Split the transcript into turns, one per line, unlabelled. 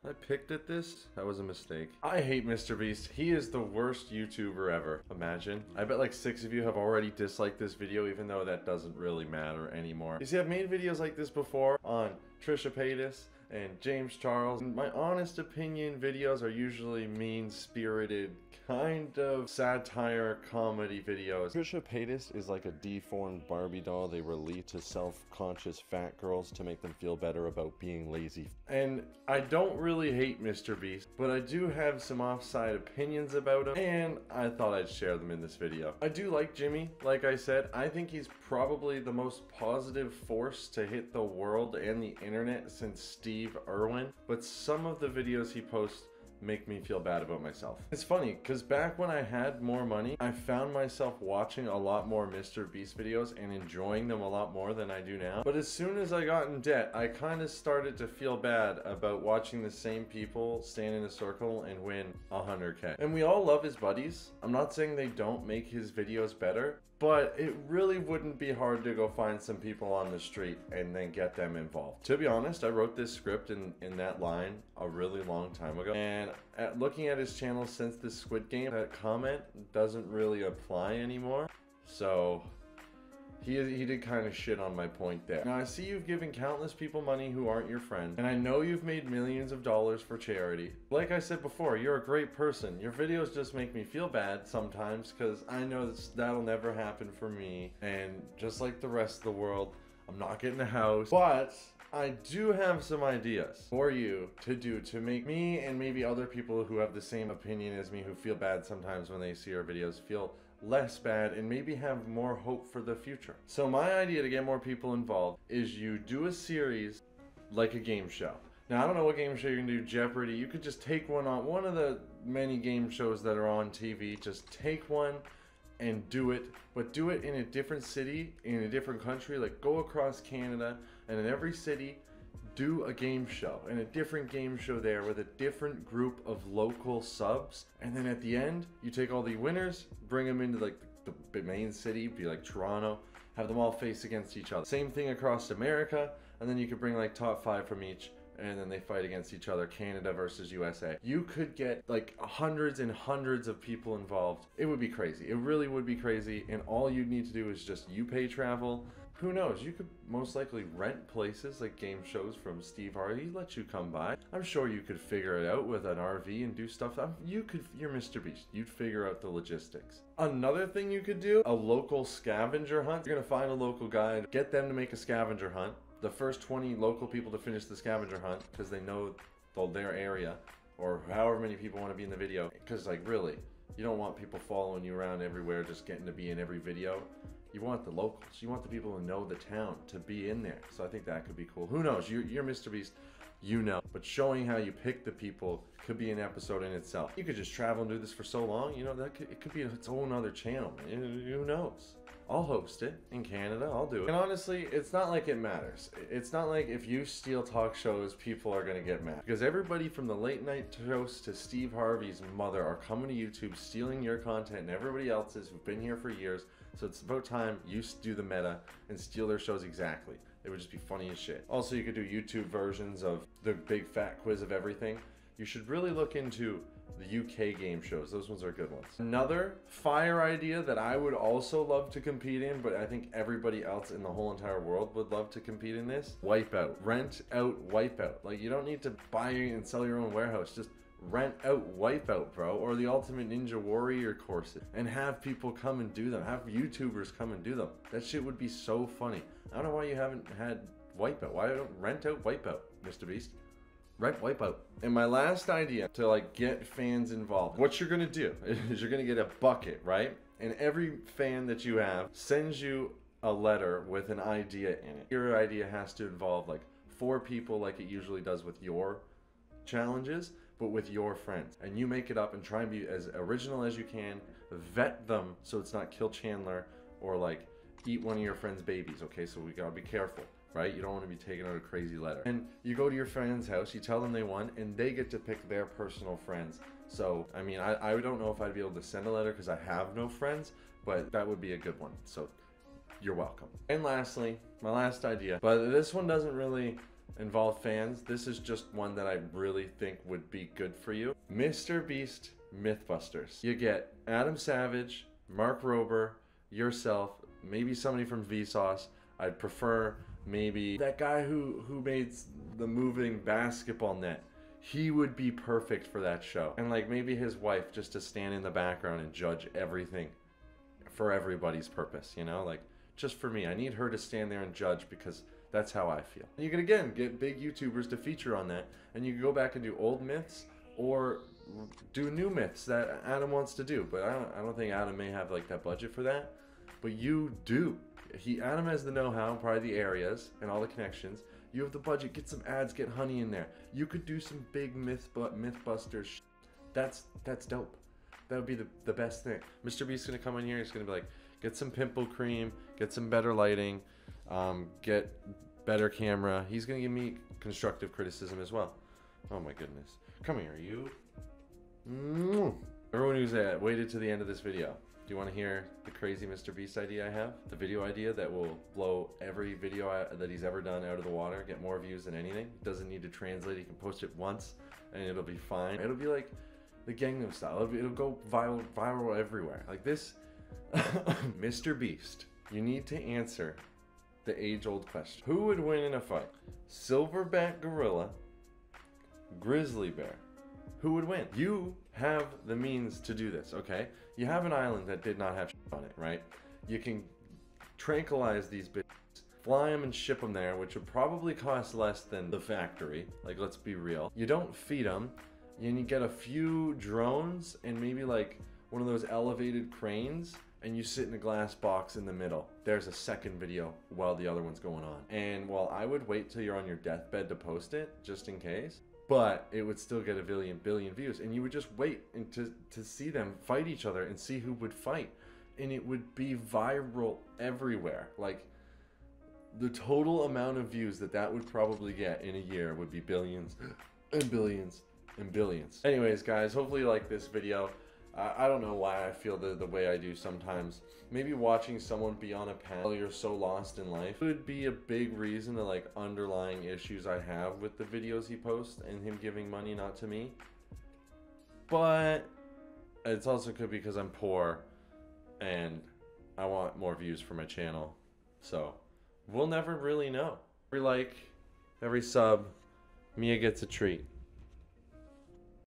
I picked at this? That was a mistake. I hate MrBeast. He is the worst YouTuber ever. Imagine. I bet like 6 of you have already disliked this video, even though that doesn't really matter anymore. You see, I've made videos like this before on Trisha Paytas and James Charles. And my honest opinion videos are usually mean-spirited, kind of satire comedy videos. Trisha Paytas is like a deformed Barbie doll they release to self-conscious fat girls to make them feel better about being lazy. And I don't really hate MrBeast, but I do have some offside opinions about him, and I thought I'd share them in this video. I do like Jimmy, like I said. I think he's probably the most positive force to hit the world and the internet since Steve Irwin, but some of the videos he posts make me feel bad about myself. It's funny, because back when I had more money, I found myself watching a lot more MrBeast videos and enjoying them a lot more than I do now. But as soon as I got in debt, I kind of started to feel bad about watching the same people stand in a circle and win 100K. And we all love his buddies. I'm not saying they don't make his videos better, but it really wouldn't be hard to go find some people on the street and then get them involved. To be honest, I wrote this script in that line a really long time ago, and looking at his channel since the Squid Game, that comment doesn't really apply anymore. So he did kind of shit on my point there. Now I see you've given countless people money who aren't your friends, and I know you've made millions of dollars for charity. Like I said before, you're a great person. Your videos just make me feel bad sometimes because I know that'll never happen for me, and just like the rest of the world, I'm not getting a house. But I do have some ideas for you to do to make me and maybe other people who have the same opinion as me, who feel bad sometimes when they see our videos, feel less bad and maybe have more hope for the future. So my idea to get more people involved is you do a series like a game show. Now I don't know what game show you're gonna do, Jeopardy. You could just take one on one of the many game shows that are on TV. Just take one and do it, but do it in a different city, in a different country. Like go across Canada, and in every city do a game show, and a different game show there with a different group of local subs. And then at the end, you take all the winners, bring them into like the main city, be like Toronto, have them all face against each other. Same thing across America, and then you could bring like top 5 from each, and then they fight against each other, Canada versus USA. You could get like hundreds and hundreds of people involved. It would be crazy. It really would be crazy, and all you need to do is just you pay travel. Who knows? You could most likely rent places like game shows from Steve Harvey, let you come by. I'm sure you could figure it out with an RV and do stuff. You're MrBeast. You'd figure out the logistics. Another thing you could do, a local scavenger hunt. You're gonna find a local guy, get them to make a scavenger hunt. The first 20 local people to finish the scavenger hunt, because they know their area, or however many people want to be in the video. Because like really, you don't want people following you around everywhere just getting to be in every video. You want the locals. You want the people who know the town to be in there. So I think that could be cool. Who knows? You're MrBeast, you know. But showing how you pick the people could be an episode in itself. You could just travel and do this for so long, you know, it could be its own other channel. Who knows? I'll host it in Canada. I'll do it. And honestly, it's not like it matters. It's not like if you steal talk shows, people are gonna get mad. Because everybody from the late night host to Steve Harvey's mother are coming to YouTube, stealing your content and everybody else's who've been here for years. So it's about time you do the meta and steal their shows exactly. It would just be funny as shit. Also, you could do YouTube versions of the big fat quiz of everything. You should really look into the UK game shows. Those ones are good ones. Another fire idea that I would also love to compete in, but I think everybody else in the whole entire world would love to compete in this. Wipeout. Rent out Wipeout. Like, you don't need to buy and sell your own warehouse. Just rent out Wipeout, bro, or the Ultimate Ninja Warrior courses, and have people come and do them. Have YouTubers come and do them. That shit would be so funny. I don't know why you haven't had Wipeout. Why don't rent out Wipeout, MrBeast? Rent Wipeout. And my last idea to like get fans involved, what you're gonna do is you're gonna get a bucket, right? And every fan that you have sends you a letter with an idea in it. Your idea has to involve like 4 people, like it usually does with your challenges, but with your friends. And you make it up and try and be as original as you can. Vet them so it's not Kill Chandler or like eat one of your friend's babies, okay? So we gotta be careful, right? You don't want to be taking out a crazy letter. And you go to your friend's house, you tell them they won, and they get to pick their personal friends. So, I mean, I don't know if I'd be able to send a letter because I have no friends, but that would be a good one. So, you're welcome. And lastly, my last idea, but this one doesn't really involve fans, this is just one that I really think would be good for you. Mr. Beast Mythbusters. You get Adam Savage, Mark Rober, yourself, maybe somebody from Vsauce. I'd prefer maybe that guy who made the moving basketball net. He would be perfect for that show. And like maybe his wife, just to stand in the background and judge everything for everybody's purpose, you know? Like, just for me. I need her to stand there and judge because that's how I feel. And you can, again, get big YouTubers to feature on that. And you can go back and do old myths or do new myths that Adam wants to do. But I don't think Adam may have like that budget for that. But you do. Adam has the know-how, probably the areas and all the connections. You have the budget. Get some ads. Get Honey in there. You could do some big Mythbusters. That's dope. That would be the best thing. Mr. Beast's gonna come in here. He's gonna be like, get some pimple cream, get some better lighting, get better camera. He's gonna give me constructive criticism as well. Oh my goodness. Come here, you. Everyone who's waited to the end of this video. Do you want to hear the crazy Mr. Beast idea I have? The video idea that will blow every video that he's ever done out of the water, get more views than anything. Doesn't need to translate. He can post it once and it'll be fine. It'll be like the Gangnam Style. It'll go viral everywhere. Like this. Mr. Beast, you need to answer the age-old question. Who would win in a fight? Silverback gorilla, grizzly bear. Who would win? You have the means to do this, okay? You have an island that did not have shit on it, right? You can tranquilize these bitches, fly them and ship them there, which would probably cost less than the factory. Like, let's be real. You don't feed them. You get a few drones and maybe like one of those elevated cranes, and you sit in a glass box in the middle. There's a second video while the other one's going on. And while I would wait till you're on your deathbed to post it, just in case, but it would still get a billion views. And you would just wait to see them fight each other and see who would fight. And it would be viral everywhere. Like, the total amount of views that would probably get in a year would be billions and billions and billions. Anyways, guys, hopefully you like this video. I don't know why I feel the way I do sometimes. Maybe watching someone be on a panel, you're so lost in life, would be a big reason to like underlying issues I have with the videos he posts and him giving money not to me. But it's also could be because I'm poor and I want more views for my channel. So we'll never really know. Every like, every sub, Mia gets a treat.